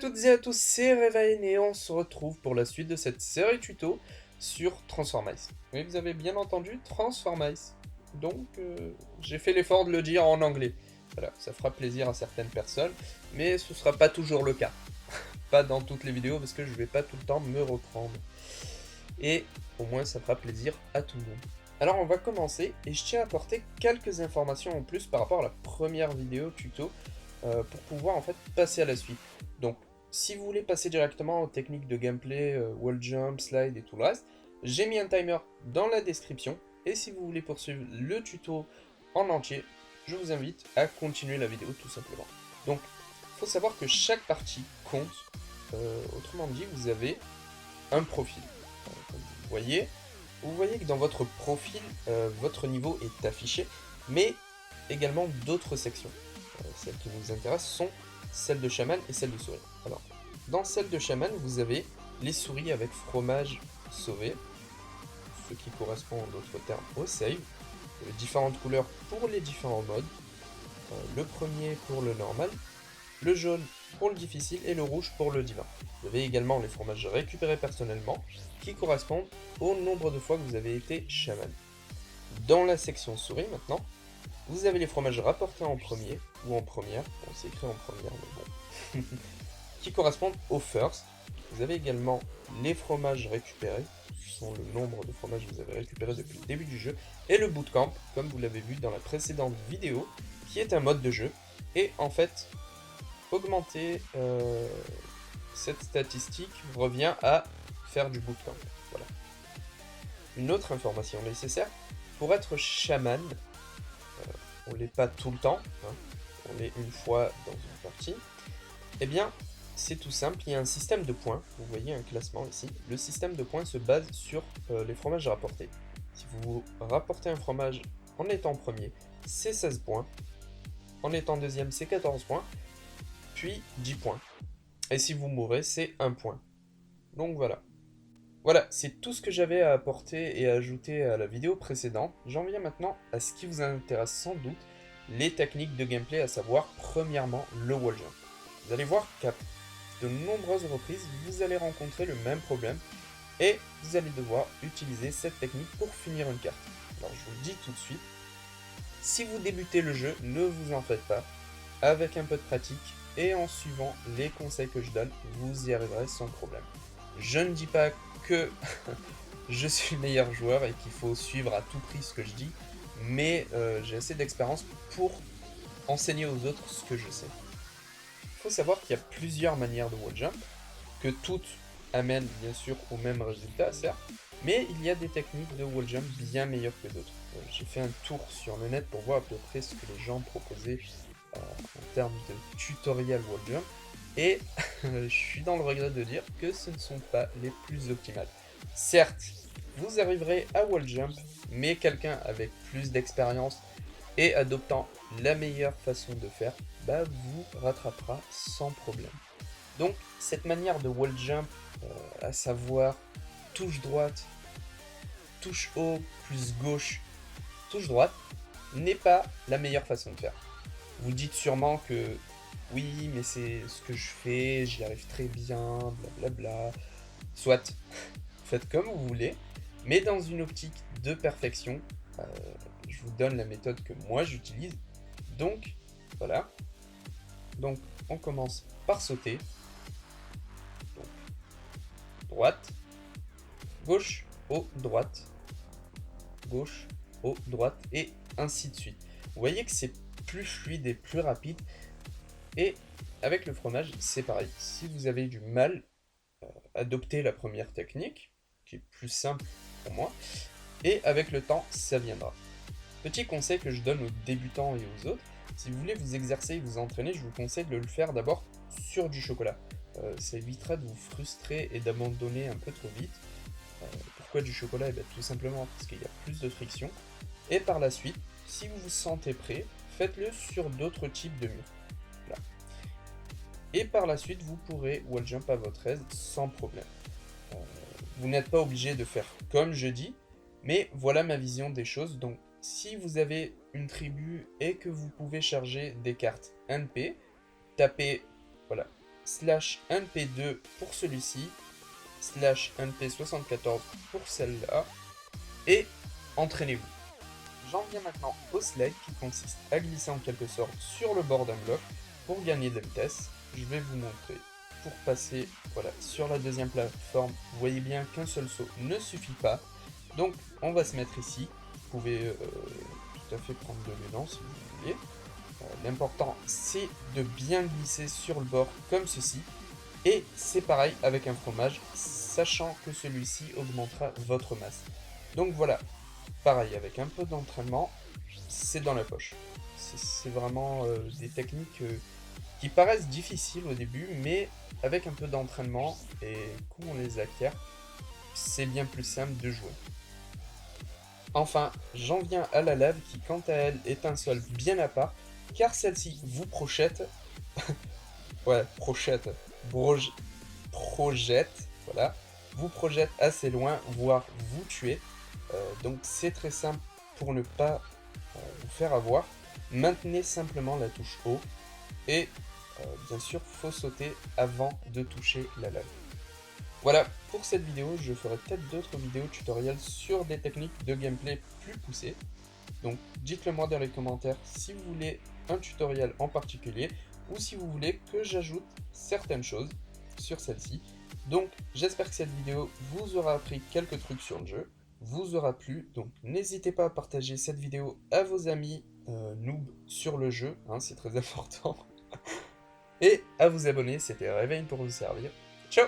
toutes et à tous, c'est Revain et on se retrouve pour la suite de cette série tuto sur Transformice. Oui, vous avez bien entendu, Transformice. Donc, j'ai fait l'effort de le dire en anglais. Voilà, ça fera plaisir à certaines personnes, mais ce sera pas toujours le cas. Pas dans toutes les vidéos, parce que je vais pas tout le temps me reprendre. Et au moins, ça fera plaisir à tout le monde. Alors, on va commencer, et je tiens à apporter quelques informations en plus par rapport à la première vidéo tuto, pour pouvoir en fait passer à la suite. Donc, si vous voulez passer directement aux techniques de gameplay, wall jump, slide et tout le reste, j'ai mis un timer dans la description. Et si vous voulez poursuivre le tuto en entier, je vous invite à continuer la vidéo tout simplement. Donc, il faut savoir que chaque partie compte. Autrement dit, vous avez un profil. Comme vous voyez que dans votre profil, votre niveau est affiché, mais également d'autres sections. Celles qui nous intéressent sont celles de chaman et celles de souris. Alors, dans celle de chaman, vous avez les souris avec fromage sauvé, ce qui correspond en d'autres termes au save, différentes couleurs pour les différents modes, le premier pour le normal, le jaune pour le difficile et le rouge pour le divin. Vous avez également les fromages récupérés personnellement, qui correspondent au nombre de fois que vous avez été chaman. Dans la section souris maintenant, vous avez les fromages rapportés en premier, ou en première, bon c'est écrit en première mais bon, qui correspondent au first. Vous avez également les fromages récupérés, qui sont le nombre de fromages que vous avez récupérés depuis le début du jeu, et le bootcamp, comme vous l'avez vu dans la précédente vidéo, qui est un mode de jeu, et en fait, augmenter cette statistique revient à faire du bootcamp. Voilà. Une autre information nécessaire, pour être chaman, on l'est pas tout le temps, hein, on l'est une fois dans une partie, eh bien, c'est tout simple, il y a un système de points, vous voyez un classement ici, le système de points se base sur les fromages rapportés. Si vous rapportez un fromage en étant premier, c'est 16 points, en étant deuxième, c'est 14 points, puis 10 points. Et si vous mourrez, c'est 1 point. Donc voilà. Voilà, c'est tout ce que j'avais à apporter et à ajouter à la vidéo précédente. J'en viens maintenant à ce qui vous intéresse sans doute, les techniques de gameplay, à savoir premièrement le wall jump. Vous allez voir qu'à de nombreuses reprises, vous allez rencontrer le même problème et vous allez devoir utiliser cette technique pour finir une carte. Alors je vous le dis tout de suite, si vous débutez le jeu, ne vous en faites pas. Avec un peu de pratique et en suivant les conseils que je donne, vous y arriverez sans problème. Je ne dis pas que je suis le meilleur joueur et qu'il faut suivre à tout prix ce que je dis, mais j'ai assez d'expérience pour enseigner aux autres ce que je sais. Il faut savoir qu'il y a plusieurs manières de wall jump, que toutes amènent bien sûr au même résultat, certes, mais il y a des techniques de wall jump bien meilleures que d'autres. J'ai fait un tour sur le net pour voir à peu près ce que les gens proposaient en termes de tutoriel wall jump, et je suis dans le regret de dire que ce ne sont pas les plus optimales. Certes, vous arriverez à wall jump, mais quelqu'un avec plus d'expérience et adoptant la meilleure façon de faire, bah, vous rattrapera sans problème. Donc cette manière de wall jump, à savoir touche droite, touche haut, plus gauche, touche droite, n'est pas la meilleure façon de faire. Vous dites sûrement que oui, mais c'est ce que je fais, j'y arrive très bien, blablabla. Soit, faites comme vous voulez, mais dans une optique de perfection, je vous donne la méthode que moi j'utilise. Donc, voilà. Donc, on commence par sauter. Donc, droite, gauche, haut, droite, gauche, haut, droite, et ainsi de suite. Vous voyez que c'est plus fluide et plus rapide. Et avec le fromage, c'est pareil. Si vous avez du mal, adoptez la première technique, qui est plus simple pour moi, et avec le temps, ça viendra. Petit conseil que je donne aux débutants et aux autres, si vous voulez vous exercer et vous entraîner, je vous conseille de le faire d'abord sur du chocolat. Ça évitera de vous frustrer et d'abandonner un peu trop vite. Pourquoi du chocolat? Et bien, tout simplement parce qu'il y a plus de friction. Et par la suite, si vous vous sentez prêt, faites-le sur d'autres types de murs. Là. Et par la suite, vous pourrez wall jump à votre aise sans problème. Vous n'êtes pas obligé de faire comme je dis, mais voilà ma vision des choses. Donc si vous avez une tribu et que vous pouvez charger des cartes NP, tapez voilà, /np2 pour celui-ci, /np74 pour celle-là, et entraînez-vous. J'en viens maintenant au sled qui consiste à glisser en quelque sorte sur le bord d'un bloc pour gagner de vitesse. Je vais vous montrer. Pour passer sur la deuxième plateforme, vous voyez bien qu'un seul saut ne suffit pas. Donc on va se mettre ici. Vous pouvez tout à fait prendre de l'élan si vous voulez. L'important c'est de bien glisser sur le bord comme ceci. Et c'est pareil avec un fromage, sachant que celui-ci augmentera votre masse. Donc voilà, pareil, avec un peu d'entraînement, c'est dans la poche. C'est vraiment des techniques qui paraissent difficiles au début, mais avec un peu d'entraînement et quand on les acquiert, c'est bien plus simple de jouer. Enfin, j'en viens à la lave qui, quant à elle, est un sol bien à part, car celle-ci vous projette, projette, voilà, vous projette assez loin, voire vous tuer. Donc c'est très simple pour ne pas vous faire avoir. Maintenez simplement la touche haut et bien sûr faut sauter avant de toucher la lave. Voilà pour cette vidéo, je ferai peut-être d'autres vidéos tutoriels sur des techniques de gameplay plus poussées. Donc dites-le moi dans les commentaires si vous voulez un tutoriel en particulier ou si vous voulez que j'ajoute certaines choses sur celle-ci. Donc j'espère que cette vidéo vous aura appris quelques trucs sur le jeu, vous aura plu, donc n'hésitez pas à partager cette vidéo à vos amis noobs sur le jeu, hein, c'est très important, et à vous abonner, c'était Réveil pour vous servir. Ciao!